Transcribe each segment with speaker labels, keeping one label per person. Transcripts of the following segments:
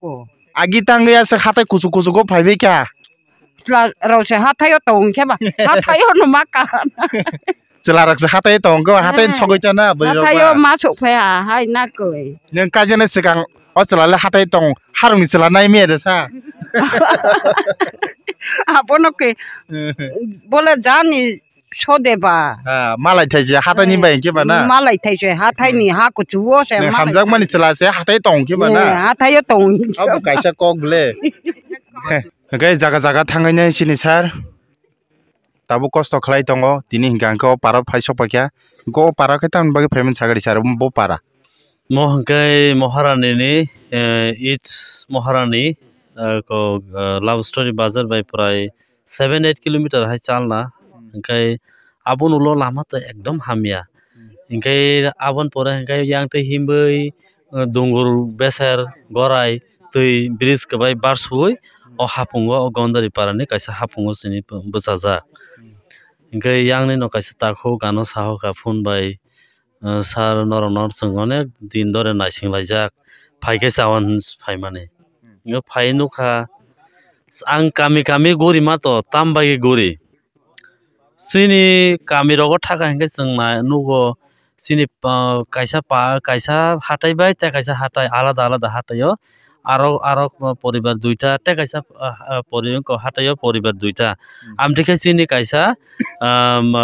Speaker 1: Agi tanggaya se hatai kucu kucu go phaibe kya.
Speaker 2: Rau se hatai tong ke ba. Hatai no maka.
Speaker 1: Celarak se hatai tong go hatai sogoi chana bari ro.
Speaker 2: Hatai masuk phaya hai na koi.
Speaker 1: Nang kajana sekang o celala hatai tong harung ni celana ime de sa.
Speaker 2: Abono ke bola jani sodeba.
Speaker 1: Malai thai je hatai ni bai ke ba na.
Speaker 2: Malai thai je hatai ni ha ku chuo se
Speaker 1: malai. Hamjak mani cela se hatai tong ke ba na.
Speaker 2: Hatai tong.
Speaker 1: Abu kaisa kok bule. Oke jaga jaga thangai nai sini sar. Tabu kosto khlai tongo tini hingkangko para phai sopakya. Go para ke tan bagi payment sagari sar bo para.
Speaker 3: Mohangkai Maharani ni it's Maharani ko love story bazar by pray 7-8 kilometer hai chalna hingkai abon ulo lama to ekdom hamia hingkai abon pore hingkai yang te himbai dungur beser gorai tui bridge ke bai barsui o hapungo o gondari parani kaisa hapungo sini besaja hingkai yang ni no kaisa takho gano saho ka phone bai sar norong songone din dore naising laijak phaike chawan phaimani ngo phainuka ang kami gori ma to tambai gori sini kami rogo thaka hingke singna nugo sini kaisa hatai bai te kaisa hatai alada hatayo aro poribar duita te kaisa poribar ko hatayo poribar duita amtike sini kaisa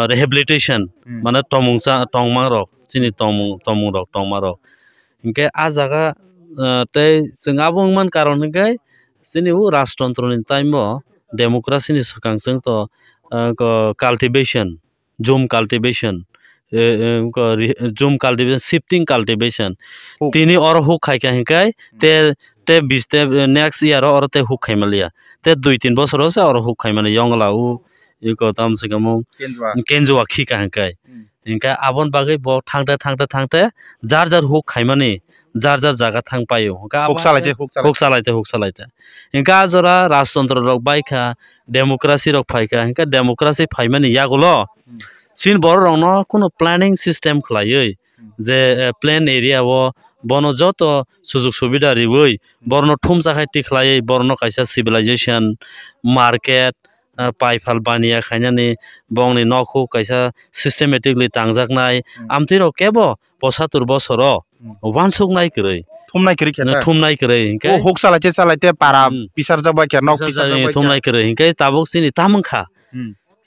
Speaker 3: rehabilitation mane tongmang rok sini tongmung rok tongma rok hingke a jaga tei singabung man karon hingke sini u rashtantra ni taimo democracy ni sakang sing to cultivation zoom cultivation shifting cultivation tini or huk khaika hingkai te biste next year or te huk khaimalia te 2-3 bosor se or huk khaimani yongla u iko tam sigamung kenjwa khika hingkai hingkai abon bagai bo thangte jar huk khaimani jar jaga thang payo huk salaite hingka jora rashtantra rok baikha democracy rok phaika hingka democracy phaimani yagulo sin bor rokno kono planning system khlaioi je plan area o bono joto sujog subida riwoi borno thumsa khai tikhlai borno kaisa civilization market paifal bania khainani bongni nokhu kaisa systematically tangjaknai amtiro kebo 75 bosoro wansuknai krei thumnai krei hingke
Speaker 1: huk salaite para pisar jaba kya nok pisar jaba
Speaker 3: thumnai krei hingke tabuk sini tamungkha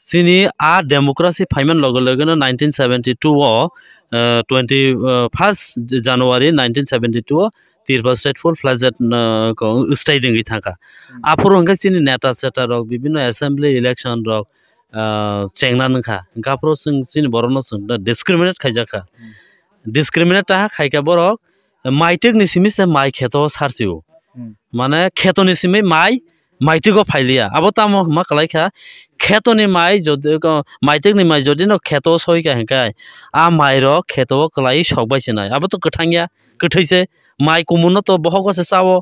Speaker 3: sini a democracy phaiman logo 1972 o 21st January 1972 o tirpa state full fledged ko state ngi thaka apur hingke sini neta seta rok bibinno assembly election rok chengna nangkha hingka apro sini borono discriminate khaijaka discriminate ta khaika borok maitek ni simi se mai kheto sarchiu mane kheto ni simi maitiko phailia abo tamo ma kalaikha khetoni mai jodi ko maitek ni mai jodi no kheto soika hingkai a mai ro kheto klai sokbai chinai abo to kathangya katheise mai kumuno to bohogo se chawo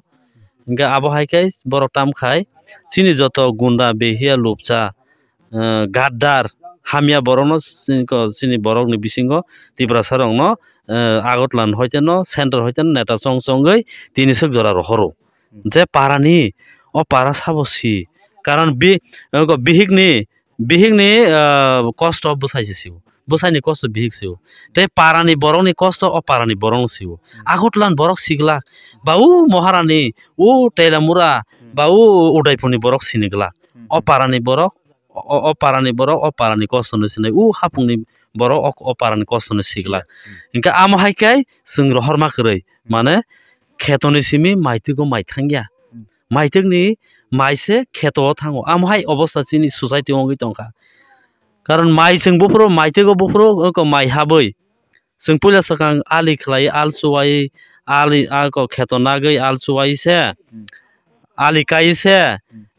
Speaker 3: hingka abo haikai borok tam khai sini joto gunda behia lupcha gaddar hamia borono sini borok ni bisingo tibra sarong no agotlan hoiteno center hoiten neta songoi tini suk jora rohoro je parani o para sabosi karon bihikni cost of busaini cost bihik siu te parani borong ni cost o parani borong siu agotlan borok sigla bau Maharani u telamura bau udaipuni borok sinigla o parani borok o parani cost no sinai u hapungni borok o parani cost no sigla hingka amo haikai sing rohorma krei mane khetoni simi maitiko maithangya maitekni maise kheto thango amhai obostha chini society ongi tongka karon mai sing bufro maiteko bufro ko mai haboi sing pula sakang ali khlai al chuwai ali ko kheto nagai al chuwai se ali kai se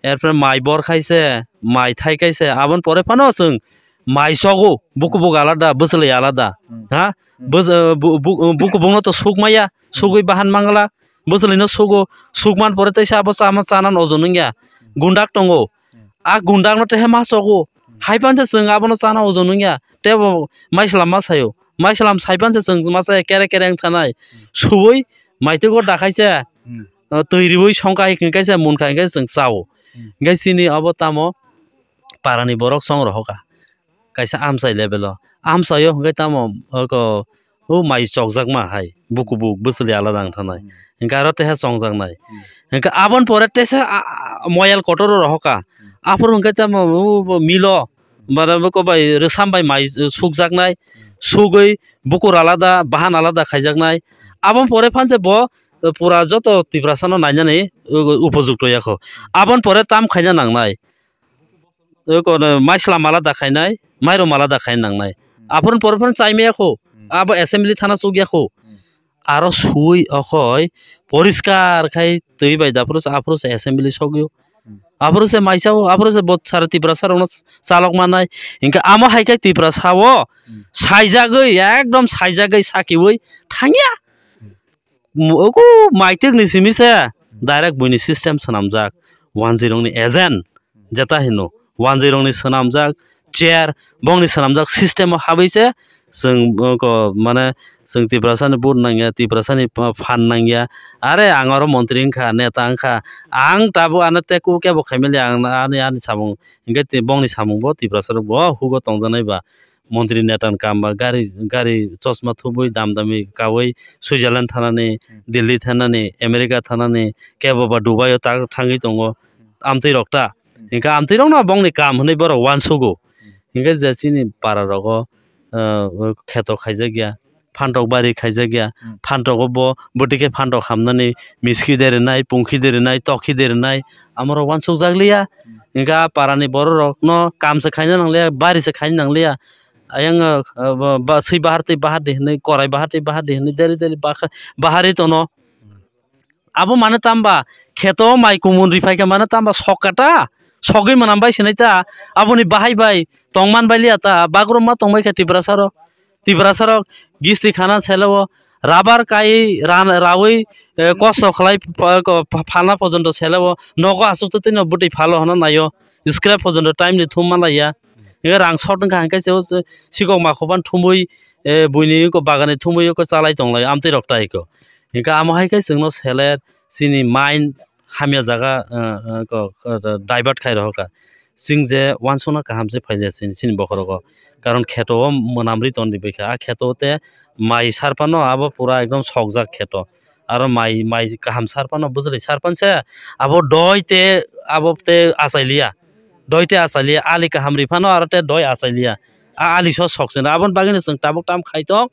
Speaker 3: erpre mai bor khaise mai thai kaise abon pore phano sing mai sogo buku alada busle alada ha buku bungno to sukmaya sugui bahan mangala buslino sugo sukman pore te sabo chama chana ojonungya gundak tongo a gundak no te hema sogo haipan se sing abono chana ojonungya te maislam masayo maislam saipan se sing masa kere thanai subui maitego dakaise tui songka hingkai se munka hingkai sing sao hingkai sini abo tamo parani borok song rohoka kaisa amsai level o amsayo hingkai tamo ko o mai chokjak ma hai buku busli alada thanai hingkai aro teha songjak nai hingkai abon pore tesa moyal kotoro rohoka apor hingkai tamo milo bara ko bai resam bai mai sukjak nai sugoi bukur alada bahan alada khaijak nai abon pore phanse bo pura joto tiprasano nainani upojukto yakho abon pore tam khaina nangnai ko maisla malada khainai mairo malada khain nangnai apon pore phan chaime yakho abo assembly thana chugyakho aro sui okhoi poriskar khai tui bai dapros apros assembly sogyo apros se maisao apros se bot sar tiprasaro chalok manai inka amo haikai tiprasao saijagoi ekdom saijagoi sakiwoi thangya oku maitek ni simise direct buini system sanamjak 10 ni agent jeta hino 10 ni sanamjak chair bongni sanamjak system habaise sing ko mane sing tiprasani bud nangya tiprasani fan nangya are angaro montri angkha neta angkha ang tabu anate ku ke bo khaimeli ani samung ingke bongni samung bo tiprasaro bo hugo tongjanai ba মন্ত্রী নেতান কামবা গাড়ি চশমা থুবই দামি কাওই Switzerland থানানি Delhi থানানি America থানানি কেববা দুবাইও থাঙ্গি दङ আমতৈ রক্তা Inca আমতৈ রং না বংনি কাম হनै बर वान सुगो Inca জাসিনি পারা রগ খেত খাইজা গিয়া ফান্টক বাড়ি খাইজা গিয়া ফান্টক ব বটিকে ফান্টক খামনানি মিসকি দেরনাই পুংখি দেরনাই তখি দেরনাই আমর वान सुग जागलिया ইনকা পারানি बर রক ন কামসে খাইনা নাংলিয়া বাড়িসে খাইনা নাংলিয়া ayang sei bahar de nei korai bahar de nei deri bahari tono abo mane tamba kheto mai kumun rifai ka mane tamba sokata sogoi manam bai sinaita aboni bahai bai tongman baili ata bagrom ma tongbai ka tibrasaro gisti khana selo rabar kai rawi kosto khlai phalna pojonto selo nogo asukto tino buti phalo hona nayo scrap pojonto time ni thum malaya rang short nang hangkai se sikok makhoban thumui buini ko bagani thumui ko chalai tonglai amtei roktai ko hinka amo haikai singno seler sini mind hamya jaga ko divert khai roka singje wansona kahamse phaile sin bokhoro karon kheto monamri ton dibekha a khetote mai sarpano abo pura ekdom sokjak kheto aro mai kaham sarpano bujli sarpanse abo doite abote asailia doite asalia ali ka hamri phano arate doi asalia ali so soksena abon bagini sing tabuk tam khaitok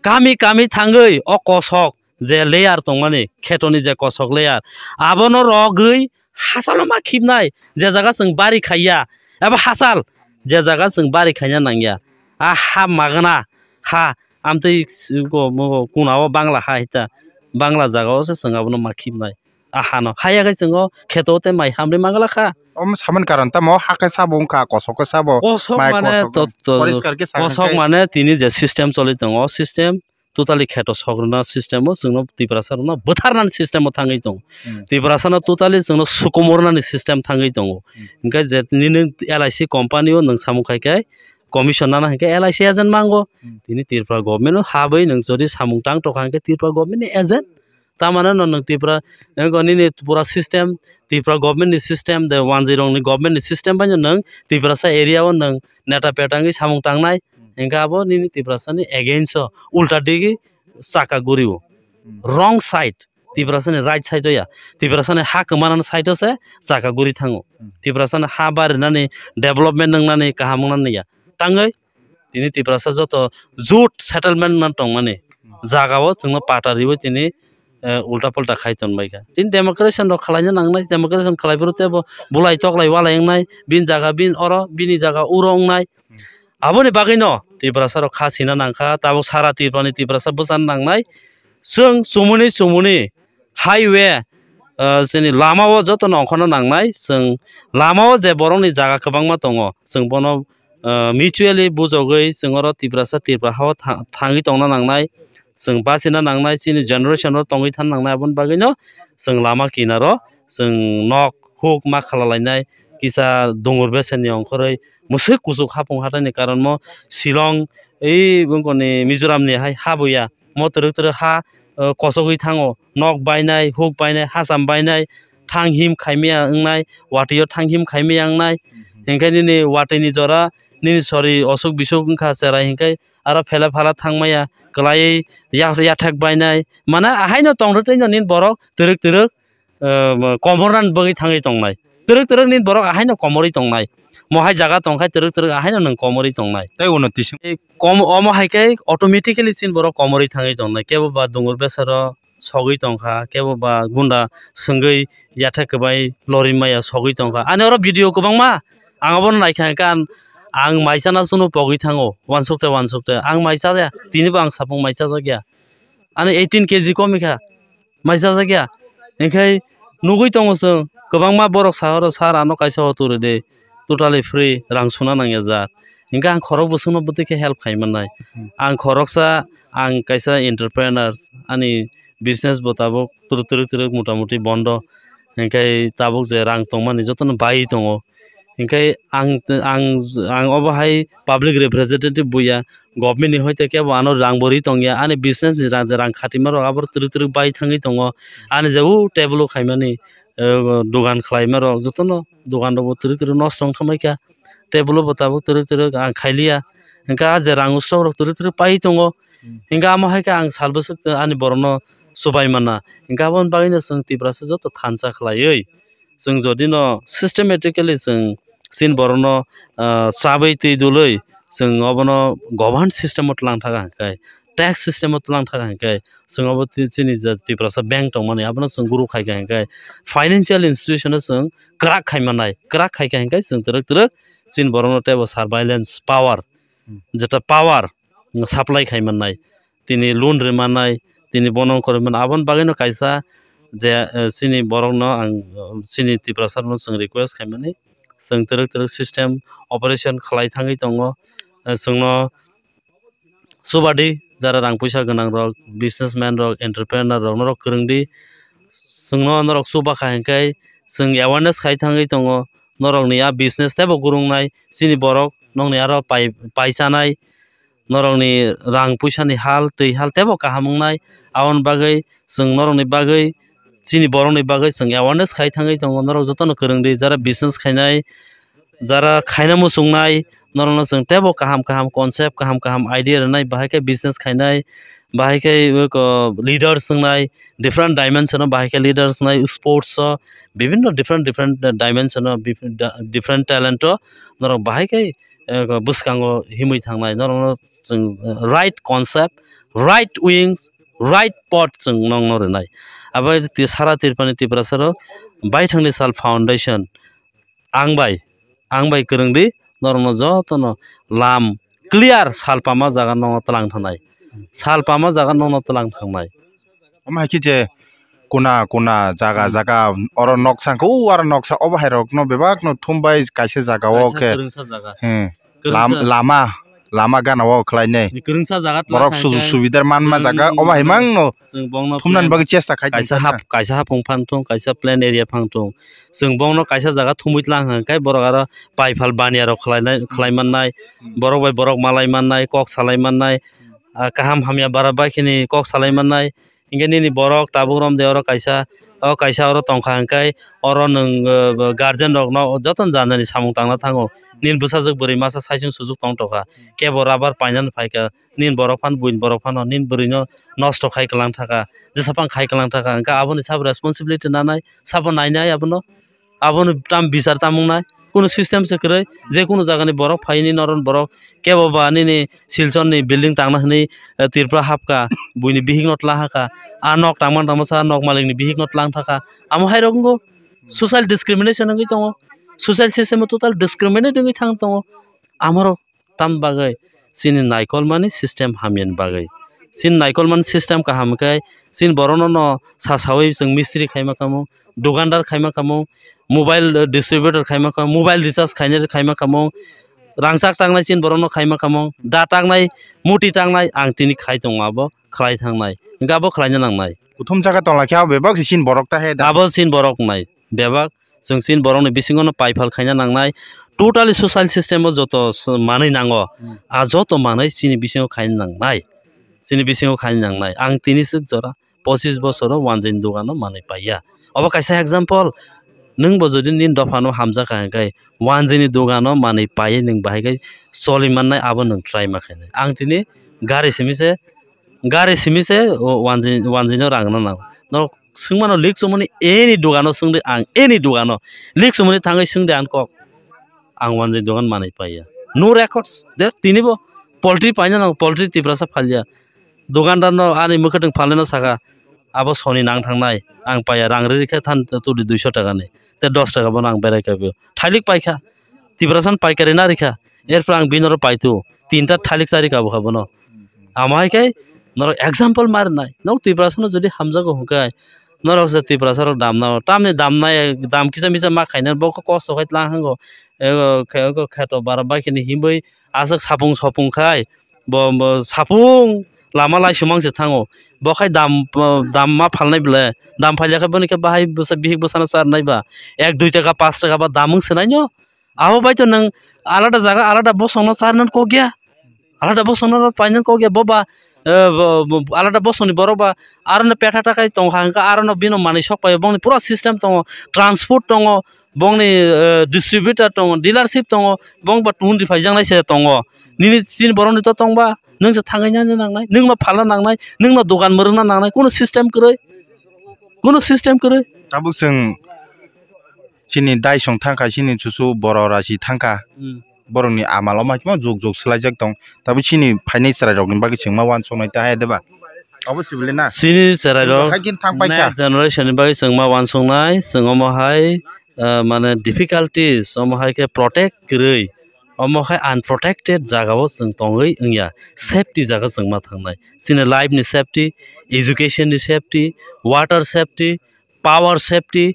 Speaker 3: kami thangoi o kosok je layer tongmani khetoni je kosok layer abono rogoi hasalo ma khibnai je jaga sing bari khaiya aba hasal je jaga sing bari khaina nangya a ha magna ha amtei ko kunao bangla ha hita bangla jagao se sing abono ma khibnai ahano hayagai singo khetote mai hamri mangala kha
Speaker 1: saman karon ta mo hakai sabong ka kosok sabo
Speaker 3: mai kosok mane tini je system choli tongo system totally kheto sogrna system o singno tiprasarna botharna system o thangai tong tiprasana totally singno sukumorna ni system thangai tongo inka je tini LIC company o nang samu khai kai commission na hingke LIC agent mango tini Tripura government o habai nang jodi samung tang to hangke Tripura government ni agent tamana nang Tripura ngoni ni pura system Tripura government ni system the 10 ni government ni system ban nang Tripura sa area o nang neta petangi samung tangnai engka abo ni Tripura sa ni against ulta digi saka guriu wrong side Tripura sa ni right side ya Tripura sa ni ha kamanan side se saka guri thango Tripura sa ni ha bar nani development nang nani kahamung nani ya tangai tini Tripura sa joto jut settlement nan tongmani jagao jingno pataribo tini ulta polta khaiton baika tin democration ro khalainya nangnai democration khalaibrote bo bulai toklai walai ngnai bin jaga bin oro bini jaga uro ngnai aboni bagino Tripura saro khasina nangkha tabo sara Tripura sa busan nangnai sung sumuni highway sini lama o joto nongkhono nangnai sung lama o je borongni jaga kwbangma tongo sung bono mutually bujogoi sungoro Tripura hawa thangi tongna nangnai sung basina nangnai sini generation ro tongoi than nangnai abon bagino sung lama kinaro sung nok huk ma khalalainai kisa dongur beseni ongkhoroi musuk kusuk hapung hatani karon mo Shillong ei bungkoni Mizoram ni hai habuya mo turuk ha कसगै थाङो नक बायनाय hook बायनाय हासाम बायनाय थांहिम खायमिया ओंनाय वाटियाव थांहिम खायमिया ओंनाय ओंखायनो नि वाटिनि जरा नि सरि असुख बिसुख ओंखा सेरा हिंखाय आरो फेला फाला थांमाया गलायै याथाक बायनाय माने आहायनो तंथैनो निन बरक तिरक तिरक कमरनान बगै थाङै तंनाय तिरक तिरक निन बरक आहायनो कमरै तंनाय महाय जागा तंखाय तिरक तिरक आहायनो नों कमरै तंनाय
Speaker 1: ताई उन्नति
Speaker 3: कम अमहायखाय अटोमेटिकली सिन बरक कमरै थाङै तंनाय केबो बा दुंगुर बेसार सगै तंखा केबो बा गुन्दा सोंगै याथाक बाय लरि माया सगै तंखा आने अर भिडिअ गोबां मा आंबो नायखांका आं माइसाना सुनु पगै थाङो वानसुकते आं माइसा जाया तिनिबो आं सापं माइसा जागिया आने 18 केजि कमिखा माइसा जागिया ओंखाय नुगै दङ जों गोबां मा बरक साहर सार आनो कायसा हतुरे दे टोटाली फ्री रां सुना नांया जा इनका आं खरक बसुनो बतिके हेल्प खायमनाय आं खरकसा आं कायसा एंटरप्रेनार्स आनि बिजनेस बताबो तुरु मोटा मोटी बन्द इनखाय ताबुक जे रां तंमानि जतन बाय दङ इनखाय आं अबहाय पब्लिक रिप्रेजेंटेटिव बुया गभर्नमेंट नि होयते के आनो रां बरि तंगिया आनि बिजनेस नि रां खातिमार आबर तुरु बाय थाङै दङ आनि जेबो टेबल खायमानि दुकान खालायमार जतन दुकान दबो तुरु नस्ट थमायका टेबल बताबो तुरु आं खायलिया इनका जे रां उस्ताव तुरु पाय दङ इनका आमहायका आं सालबो सकते आनि बरनो सुबायमाना इनका बन बागैनो जों तिब्रासो जत थानसा खालायै जों जदिनो सिस्टेमेटिकली जों सिन बरनो साबै तैदुलै जों अबनो गभर्न सिस्टेमत लां थागा हांखाय टैक्स सिस्टेमत लां थागा हांखाय जों अब तिनि तिब्रासा बैंक तंमानि आबनो जों गुरु खायगा हांखाय फाइनेंशियल इंस्टीट्यूशन जों क्राक खायमानाय क्राक खायगा हांखाय जों तुरु सिन बरनो टेबो सर्वेलेंस पावर जेटा पावर सप्लाई खायमानाय तिनि लोन रेमानाय तिनि बनन करमान आबन बागैनो कायसा जे सिनि बरनो आं सिनि तिब्रासारनो जों रिक्वेस्ट खायमानि जों तुरु सिस्टेम ऑपरेशन खालाय थाङै दङ जोंनो सुबादि जारा रां पैसा गोनां रक बिजनेसमैन रक एंटरप्रेन्योर रक नरक फोरोंदि जोंनो नरक सुबा खायखाय जों एवारनेस खाय थाङै दङ नरक निया बिजनेस तेबो गुरुंनाय सिनि बरक नंनि आरो पाइसानाय नरकनि रां पैसानि हाल दै हाल तेबो काहामंनाय आवन बागै जों नरकनि बागै सिनि बरकनि बागै जों एवारनेस खाय थाङै दङ नरक जतन फोरोंदि जारा बिजनेस खायनाय जारा खायना मुसुंनाय नरनो जों तेबो काहाम कन्सेप्ट काहाम आइडिया रनाय बाहायके बिजनेस खायनाय बाहायके लीडर्स संनाय डिफरेंट डायमेंशन बाहायके लीडर्स संनाय स्पोर्ट्स विभिन्न डिफरेंट डायमेंशन डिफरेंट टैलेंट नरक बाहायके बुसकांगो हिमै थांनाय नरनो जों right concept right wings right पट जों नंनो रनाय अब सारा तिरपानि तिब्रासार बाय थांनि साल फाउंडेशन आं बाय गोरोंदि नरनो जतनो लाम क्लियर सालपामा जागा नंनो तलां थानाय सालपामा जागा नंनो तलां थांनाय
Speaker 1: अमायखि जे कोना जागा और नक्साखौ आरो नक्सा अबहाय रकनो बेबाक न थुमबाय कायसे जागाव के लामा गानाव खलायने बरक सुबिदार मानमा जागा अबहाय मां न थुमनान बागै चेष्टा खाय
Speaker 3: कायसा हाफं फांथं कायसा प्लेन एरिया फांथं जों बावनो कायसा जागा थुमैतलां हांखाय बरक आरो पाइफाल बानियार खलायमाननाय बरक बाय बरक मालायमाननाय कक सालायमाननाय काहाम हामिया बारा बाखिनि कक सालायमाननाय इंगेनि बरक टाबुरम देवर कायसा और तंखा हांखाय और नों गार्जेन रकनो जतन जाननि सामुं तांना थाङो निन बुसाजक बोरै मासा साइजों सुजुग तंटका केबो राबार पाइनान फायका निन बरक फान बुइन बरक फान निन बोरैनो नष्ट खायकलां थाका जेसापां खायकलां थाका अंका आबोनि साब रेसपॉन्सिबिलिटी नानाय साब नायनाय आबोनो ताम बिसार तामुंनाय কোনো सिस्टेम से करे जे कोनो जागानि बरक फायनि नरन बरक केबो बानिनि सिलसननि बिल्डिं तांना हनि तिरप्रा हापका बुइनि बिहिं नटला हाका आ नक तांसा नक मालिकनि बिहिं नटलां थाका आम हायरंगो सोशल डिस्क्रिमिनेशन नगै दङ सोशल सिस्टेम टोटल डिस्क्रिमिनेट नगै थां दङ आमरो ताम बागै सिनि नायकल मानि सिस्टेम हामियन बागै सिन नायकल मान सिस्टेम का हमकै सिन बरनो न सासावै जों मिस्त्री खायमा खामो दुकानदार खायमा खामो मोबाइल डिस्ट्रीब्यूटर खायमा खामो मोबाइल रिचार्ज खायने खायमा खामो रांसाक टांनाय सिन बरनो खायमा खामो दा टांनाय मुटी टांनाय आं तिनि खाय दङाबो खालाय थांनाय गाबो खालायनो नांनाय
Speaker 1: उथुम जागा तंलाखिया बेबाक सिन बरक ता हे
Speaker 3: दाबो सिन बरक नाय बेबाक जों सिन बरकनि बिसिङनो पाइफाल खायना नांनाय टोटाली सोशल सिस्टेम जत मानै नांगो आ जत मानै सिनि बिसिङाव खायनो नांनाय सिनि बिसिङाव खायनो नांनाय आं तिनिसो जरा 25 বছর ওয়ানজিন দোকানো মানি পাইয়া अब kaisa example nung bo jodi nin dofano hamja kai oneजोंनि दोकानो माने पाए नों बाहाय सलिमाननाय आबो नों ट्राइ माखायनो आं दिनै गारि सिमिसे ओनेजों रां ना न सोंमानो लिक समनि एनि दোकानो सोंदे आं एनि दोकानो लिक समनि थाङै सोंदे आं कक आं ओनेजों दোकान माने पाइया नो रेकर्ड्स दे तिनिबो पोल्ट्री पाइना न पोल्ट्री तिब्रासा फालिया दোकानदार न आनि मखदों फालेनो सागा आबो सनि नां थांनाय आं पाइया रां रेखा थान तुलि 200 टाका ने ते 10 टाका बन आं बेरायखाबो थालिक पाइखा तिब्रासान पाइकारि ना रेखा एरफ्रा आं बिनर पाइतु तीनटा थालिक चारि काबो खाबो न आमायखाय नर एग्जाम्पल मारनाय न तिब्रासान जदि हामजागो हुकाय नरसे तिब्रासार दामना तामने दामनाय दाम किसा मिसा मा खायना बको कষ্ট खाय लांहांगो एगो खेतो बारा बाखिनि हिबै आजक सापुं खाय ब सापुं लामा लाइ सुमांसे थाङो बखाय दाम मा फालनाय बिले दाम फालियाखै बनिके बाहाय बस बिहिक बसाना सार नायबा 1-2 टाका 5 टाका बा दामं सोनायनो आबो बायतो नों आलादा जागा आलादा बसनो सारनन को गया आलादा बसनो पाइनन को गया बबा आलादा बसनि बरबा आरनो पेटा टाका दं हांका आरनो बिनो मानि सक पाय बंनि पुरा सिस्टेम दं ट्रान्सपोर्ट दं बंनि डिस्ट्रिब्यूटर दं डीलरशिप दं बंग बा टुन दिफाइजांनाय से दं निनि सिन बरनि तो दंबा नोंसो थाङैना नांनाय नोंनो फाला नांनाय नोंनो दखान मोरना नांनाय कोनो सिस्टेम करे
Speaker 1: ताबुक जों सिनि दाइसं थांखा सिनि सुसु बर' रासि थांखा बर'नि आमाल माखिमा जुग सोलायजाक दं ताबु सिनि फाइनाइ सेरायरगनि बागै जों मा वान संनाय ता हायदेबा अबसे बिले ना सिनि सेरायरग हागिन थांपायखा
Speaker 3: जेनेरेशन बागै जों मा वान संनाय जों माहाय माने डिफिकाल्टीज माहाय के प्रोटेक्ट गरै अमहाय अनप्रोटेक्टेड जागाव जों तङै ओंया सेफ्टी जागा जों मा थांनाय सिनि लाइफ नि सेफ्टी एजुकेशन नि safety water safety power safety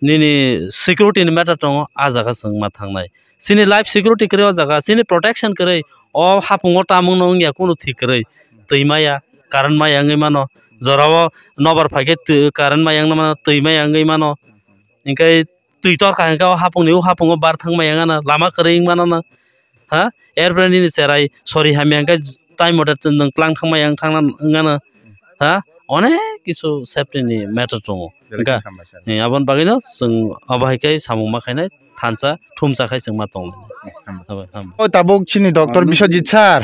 Speaker 3: निनि सिक्योरिटी नि मैटर दङ आ जागा जों मा थांनाय सिनि लाइफ सिक्योरिटी करे जागा सिनि प्रोटेक्शन करे अ हापुङो तामुङ ओंया कोनो ठीक करे तैमाया कारण मायांगै मानो जराव नबर फाके कारण मायांग मानो तैमायांगै मानो इंकाय तैतर कांका हापुङो बार थां मायांगाना लामा करे मानो हा एयरप्लेन नि सेराय सरि हामियांगै टाइम मते नों प्लान थांमायां थांना ओंगाना हा अनेक किसु सेफ्टी नि मैटर दङ इंका आबन बागैनो जों अबाहायकै सामुं माखायनाय थानसा थुमसाखाय जों मा दङ
Speaker 1: ओ ताबुक सिनि डॉक्टर बिश्वजित सर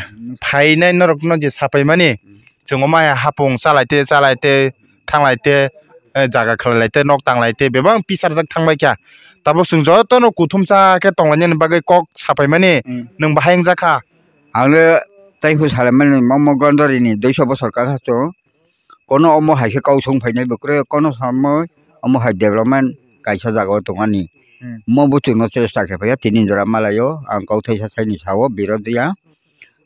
Speaker 1: फाइनाय नरकनो जे सापाय माने जों माया हापुं चालायते थांलायते जागा खलायते नक तांलायते बेबां पिसार जाक थांबाय क्या ताबुक जों जतनो कुथुमसा के तंलायनि बागै कक सापाय माने नों बाहायं जाखा
Speaker 4: आंनो ताइफु सालायमाने मम गन्दरिनि 200 बोसोर काहाचो कोनो अमो हाइसे काउसं फाइनाय बक्रे कोनो सामो अमो हाइ डेभलपमेन्ट काइसा जागा दङानि म बुथु न चेष्टा खेफाया तिनि जरा मालायो आं काउथाइसा साइनि सावो बिरोदिया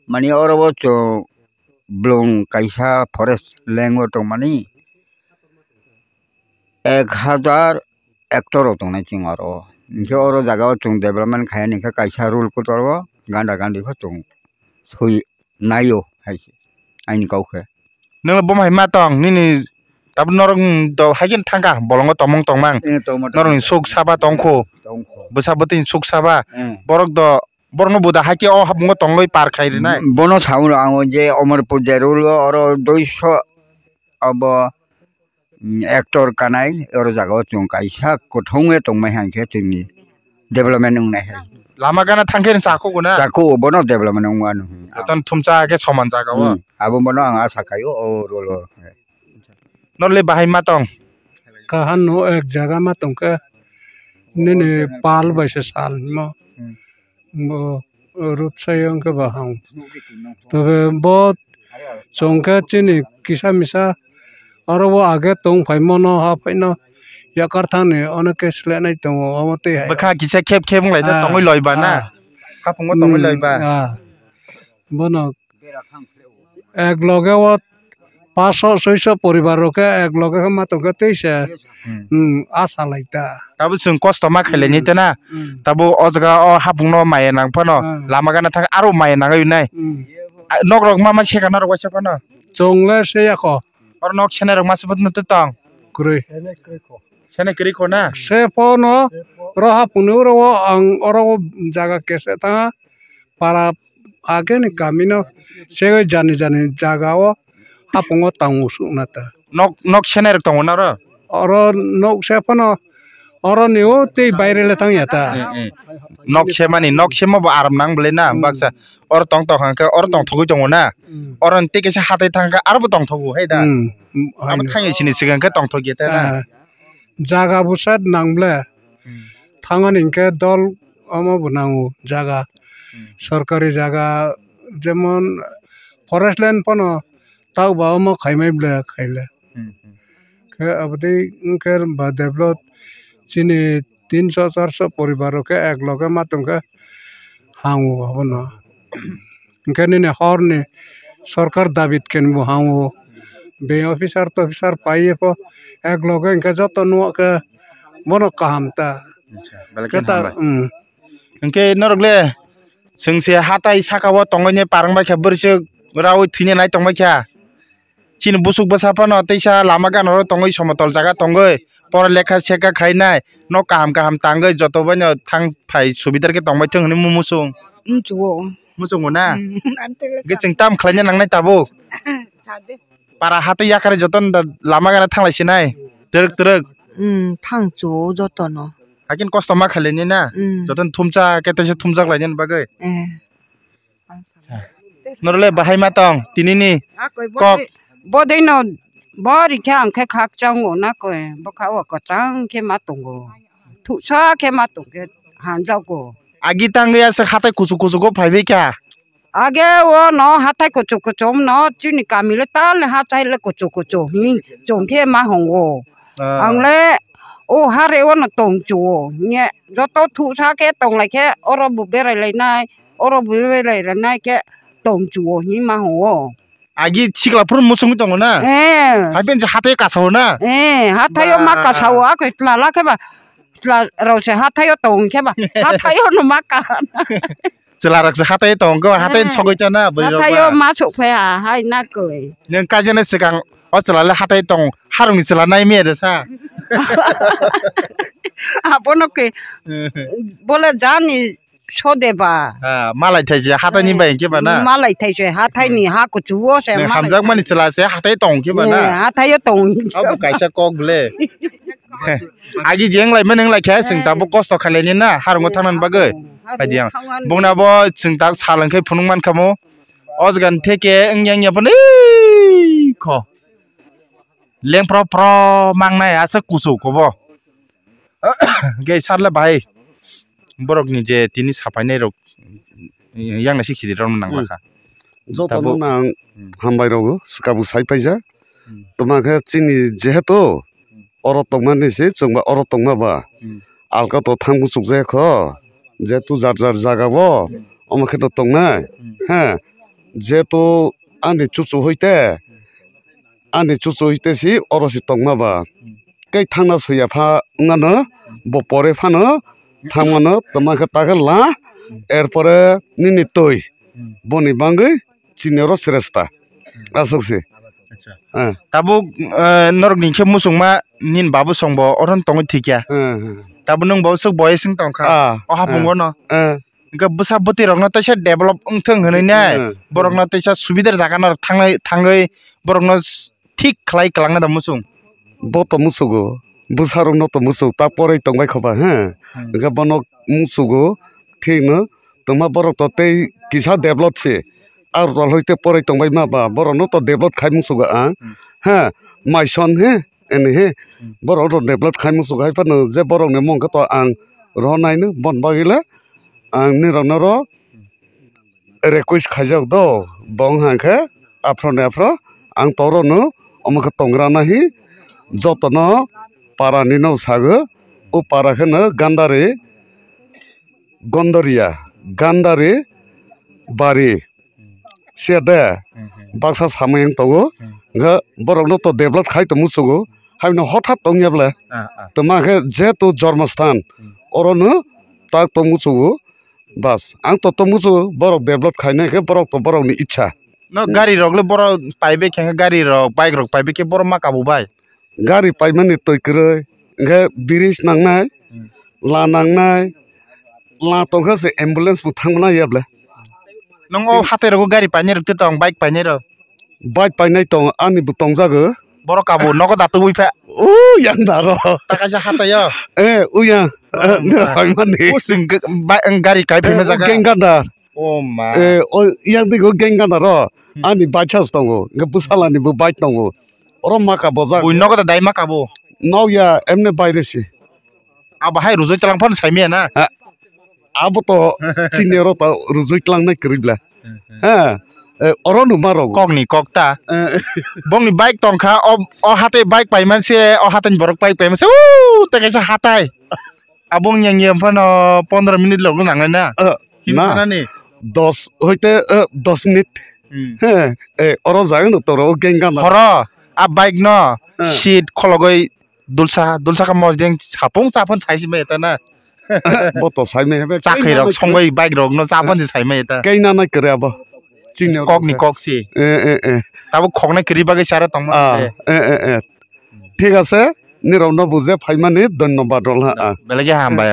Speaker 4: माने अरबो चो ब्लং काइसा फरेस्ट लेंगो तो माने 1000 हेक्टर दंनाय चिं आरो इनके अरो जागा चों डेभलपमेन्ट खायानि काइसा रुल को तरबो गांडा गांडी फचों सय नायो हाइसे आइनि काउखे
Speaker 1: नों बमाय मा दं निनि ताबु नरं द हागिन थांगा बलंग तमंग तंमां नरं सुक साबा तंखो बसाबतिन सुक साबा बरक द बरनो बुदा हाके अ हाबुंग तंगै पार खाइरि ना
Speaker 4: बनो छाउन आङो जे अमरपुर जेरुल अरो 200 अब एक्टर कानाय अरो जागा चों काइसा कोठौंगे तंमै हांखे तिनि डेभलपमेन्ट उंनाय है
Speaker 1: लामा गाना थांखेन साखौ गुना
Speaker 4: जाको बनो डेभलपमेन्ट उंगानु
Speaker 1: तन थुमचा के समान जागाव
Speaker 4: आबो बनो आं आशा खायो ओ रोलो
Speaker 1: नरले बाहाय मा दं
Speaker 5: कहां नो एक जगह में तुमके ने पाल बैसे साल में रूप से के बहाऊं तो बहुत चौंके चिनी किसा मिसा और वो आगे तुम फाइमनो हा फाइनो या करथाने अनेक केसले नहीं तो अमते है
Speaker 1: बखा किसा खेब बुंलाय दा तंगै लयबा ना हापुंगो तंगै लयबा
Speaker 5: बनो एक लगे वो 500-600 परिवारों के एक लगे हम तो कहते हैं आशा लगता
Speaker 1: तब जों कष्ट मा खायलायनि तना तब अजगा अ हापुंनो माय नांफनो लामा गाना थां आरो माय नाङै नाय नगरक मा सेकाना रगासे फनो
Speaker 5: चोंले से याको
Speaker 1: और नक सेने रग मासबत नत तंग
Speaker 5: ग्रे
Speaker 1: सेने क्रिको ना
Speaker 5: से फोनो रहा पुनो रो आं और जागा कैसे था para आगे नि कामिनो से जाने जागाओ हापुंगो तांगु सुनता
Speaker 1: nok senai rok tongo na ro
Speaker 5: oro nok sepano oro niu tei bayre le tang yata
Speaker 1: nok semani nok semo bo aram nang bole na baksa or tong tong hangka or tong thogu tongo na or ante ke hatai thangka arbo tong thogu hei da am khangi sini sigang ka tong thogi ta na
Speaker 5: jaga busat nangle tangan inke dol ama bunangu jaga सरकारी जागा जेमन forest land पनो ताऊ बाव में खाइमे बले खाइले के अब दे उनके डेवलप चिनी 300-400 परिवारों के एक लोगे मातुं के हांगू अब ना उनके ने हर ने सरकार दाबित के वो हांगू बे ऑफिसर तो ऑफिसर पाइए पो एक लोगे उनके जो तो नुआ के बनो काम ता
Speaker 1: केता उनके नरगले जोंसे हाथाय साखाव तंगने पारंबाय बोरसो राव थैने नाय तंबाय चिन बुसुक बसाफानो तैसा लामा गानर तंगै समतल जागा तंगै पर लेखा सेखा खायनाय न काम काम तांगै जतबानो थां फाय सुबिदार के तंबाय थों हने मुमुसुं मुसुं ना गे जों ताम खलायनो नांनाय ताबो पारा हाथाय याखारे जतन लामा गाना थांलायसिनाय दरक दरक
Speaker 6: थां जो जतनो
Speaker 1: हाकिन कष्ट मा खालायनि ना जतन थुमचा केतेसे थुमजाक लायनि बागै नरले बाहाय मा तंग तिनिनि कक
Speaker 2: बदेनो बरि के आंखे खाक चांगो ना कोय बखाव को चांग के मातुंगो थुसा के मातुंगे हांजागो
Speaker 1: आगि तांगया से हाथाय कुसु कुसु गो फायबे क्या
Speaker 2: आगे वो न हाथाय कुचु कुचुम न चिनि कामिले ताल हाथाय ले कुचु कुचु हि जोंके मा हंगो आंले ओ हारे वो न तंगचो ने जतो थुसा के तंगलाय के अरबु बेरायलायनाय अरबु बेरायलायनाय के तंगचो हि मा हंगो
Speaker 1: आगि सिगलाफोर मुसुं दङ ना हायबेन हाथाय कासाव ना
Speaker 2: हाथाय मा कासाव आखै लाला केबा रावसे हाथाय दं केबा हाथाय न मा का
Speaker 1: चलारकसे हाथाय दं गो हाथाय सगैता ना
Speaker 2: हाथाय मा सफाया हाय ना गय
Speaker 1: नों काजने सिगां अचलाले हाथाय दं हारुंनि चला नाय मेरे सा
Speaker 2: आपनो के बोले जानी सोदेबा
Speaker 1: मालाय थाइजे हाथायनि बाय केबा ना
Speaker 2: मालाय थाइजे हाथायनि हा कुचुओ से
Speaker 1: हामजाक मानि चलासे हाथाय दं केबा ना
Speaker 2: हाथाय दं
Speaker 1: अब कायसा कक बले आगि जेंलाय मोन नोंलाय खे जों दाबो कष्ट खालायनि ना हारुंगो थांनान बागै बायदिया बुंनाबो जों दा सालंखै फुनुंमान खामो अजगान थेके ओंयां पनि ख लेंफ्र फ्र मांनाय आसे कुसु खबो गे सारले भाई बरकनि जे तिनि साफायनाय रक यांना सिखिदि रन नांलाखा
Speaker 7: जतनो नां हामबाय रगो सिकाबु साइफायजा तमाखे चिनि जेहेतु अरतंमानिसे जोंबा अरतंमाबा आलका तो थांबु सुकजायख जेतु जार जार जागाबो अमखे तो तंनाय हा जेतु आनि चुचु होइते सि अरसि तंमाबा कै थांना सयाफा उङानो बपरे फानो थांमानो तमाखे ताके ला एरपरे निनि तय बनि बांगै चिनिरो श्रेष्ठा आसोसे
Speaker 1: ताबो नरगनि खे मुसुंमा निन बाबु संबो अरन तंगै थिकिया ताबो नों बावसो बयसिं तंखा अहा बुंगो न इनका बसा बति रंगना तैसा डेभलप उंथों होनैना बरंगना तैसा सुबिदार जागाना थाङै बरंगना ठीक खलाय कलांना दा मुसुं
Speaker 7: बत मुसुगो बुसारंनो तो मुसु ता परै तंबाय खबा हा इनका बनो मुसुगो थिनो तमा बरक तो तै किसा डेभलप से आर दल होइते परै तंबाय माबा बरनो तो डेभलप खाय मुसुगा हा माइसन हे एने हे बरक तो डेभलप खाय मुसुगा हायफानो जे बरकने मंगो तो आं रहनायनो बनबागिला आं निरनरो रिक्वेस्ट खायजाक दो बं हांखे आफ्रने आफ्र आं तोरनो अमखो तंग्रा नाहि जतनो पारानि नौ सागो ओ पाराखनो गान्दारे गन्दरिया गान्दारे बारि सेदे बाक्सा सामयं तगो गा बरकनो तो डेभलप खाय तो मुसुगो हायनो हठात तंयाब्ला तमाखे जेतु जन्मस्थान अरनो ताक तो मुसुगो बस आं तो मुसुगो बरक डेभलप खायनायखे बरक तो बरकनि इच्छा
Speaker 1: न गाड़ी रगले बर पाइबे खेंगे गाड़ी रग बाइक रग पाइबे के बर मा काबुबाय
Speaker 7: गाड़ी पाइमानि तैकरै ओंखे ब्रिज नांनाय ला नांनाय ला तंखासे एम्बुलेंस बु थांना याब्ला
Speaker 1: नों हाथाय रगो गाड़ी पाइनाय रगते तंग बाइक पाइनाय रग
Speaker 7: बाइक पाइनाय तंग आनि बु तंजागो
Speaker 1: borok kabo nogo datu buifa
Speaker 7: yang daro
Speaker 1: takaja hatayo
Speaker 7: uyang paimani
Speaker 1: sing gari kai phema jaga
Speaker 7: genggadar
Speaker 1: oh ma
Speaker 7: yang digo genggadar ani bachas tongo nge pusalani bu bait tongo oro maka boza
Speaker 1: bui nogo da dai ma kabo
Speaker 7: no ya emne bairesi
Speaker 1: aba hai rujoi talang phon saime na
Speaker 7: abo to chinero to rujoi tlang na kribla ha oro nu maro
Speaker 1: kogni kokta bongni bike tongkha o hate bike paiman se o haten borok bike paiman se takaisa hatai abong yang yem phon 15 minute log nangai na
Speaker 7: na
Speaker 1: ni
Speaker 7: 10 hoite 10 minute oro jang no toro gengan
Speaker 1: horo a bike no seat khologoi dulsa ka moj deng sapong sapon saisi me eta na
Speaker 7: boto saime hebe
Speaker 1: chakhai rok songoi bike rok no sapon je saime eta
Speaker 7: keina na kre abo chinero
Speaker 1: kogni koksi tabo khogna kri bagai sara tong
Speaker 7: ঠিক আছে নিরন্ন বুঝে ফাইমানি ধন্যবাদ
Speaker 1: বেলেগে হামবায়